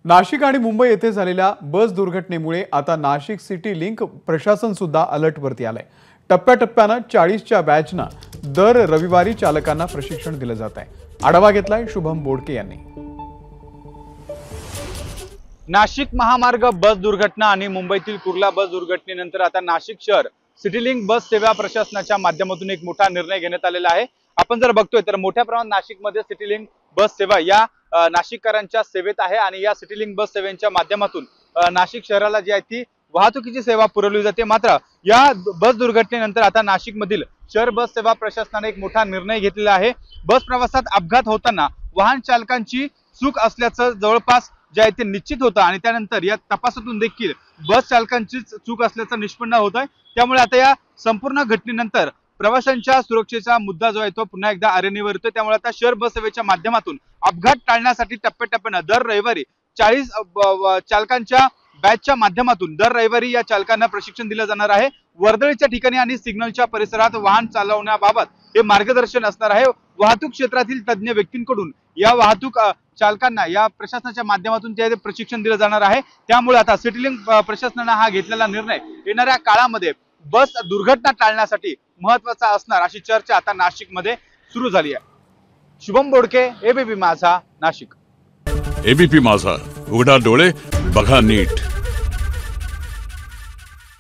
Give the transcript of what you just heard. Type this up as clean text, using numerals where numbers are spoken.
नाशिक आणि मुंबई येथे झालेल्या बस दुर्घटनेमुळे आता नाशिक सिटी लिंक प्रशासन सुद्धा अलर्टवरती आलंय। टप्प्याटप्प्यानं 40च्या बॅचना दर रविवारी चालकांना प्रशिक्षण दिलं जात आहे। आढावा घेतलाय शुभम बोडके यांनी। नाशिक महामार्ग बस दुर्घटना आणि मुंबईतील कुर्ला बस दुर्घटनेनंतर आता नाशिक शहर सिटी लिंक बस सेवा प्रशासनाच्या माध्यमातून एक मोठा निर्णय घेण्यात आलेला आहे। आपण जर बघतोय तर मोठ्या प्रमाणात नाशिकमध्ये सिटी लिंक बस सेवा या नाशिककरांच्या सेवेत आहे आणि या सिटी लिंक बस सेवेच्या माध्यमातून नाशिक शहराला जी आहे ती वाहतुकीची सेवा पुरवली जाते। मात्र या बस दुर्घटनेनंतर आता नाशिकमधील शहर बस सेवा प्रशासनाने एक मोठा निर्णय घेतलेला आहे। बस प्रवासात अपघात होताना वाहन चालकांची चूक असल्याचं जवळपास जे आहे ते निश्चित होतं आणि त्यानंतर या तपासातून देखील बस चालकांची चूक असल्याचं निष्पन्न होत आहे। त्यामुळे आता या संपूर्ण घटनेनंतर प्रवाशांच्या सुरक्षेचा मुद्दा जो आहे तो पुन्हा एकदा ऐरणीवर येतोय। त्यामुळे आता शहर बस सेवेच्या माध्यमातून अपघात टाळण्यासाठी टप्प्याटप्प्याने दर रविवारी 40 चालकांच्या बॅचच्या माध्यमातून दर रविवारी या चालकांना प्रशिक्षण दिलं जाणार आहे। वर्दळीच्या ठिकाणी आणि सिग्नलच्या परिसरात वाहन चालवण्याबाबत हे मार्गदर्शन असणार आहे। वाहतूक क्षेत्रातील तज्ञ व्यक्तींकडून या वाहतूक चालकांना या प्रशासनाच्या माध्यमातून ते प्रशिक्षण दिलं जाणार आहे। त्यामुळे आता सिटी लिंक प्रशासनाने हा घेतलेला निर्णय येणाऱ्या काळामध्ये बस दुर्घटना टाळण्यासाठी महत्त्वाचा असणार अशी चर्चा आता नाशिकमध्ये सुरू झाली आहे। शुभम बोडके, एबीपी माझा, नाशिक। एबीपी माझा, उघडा डोळे बघा नीट।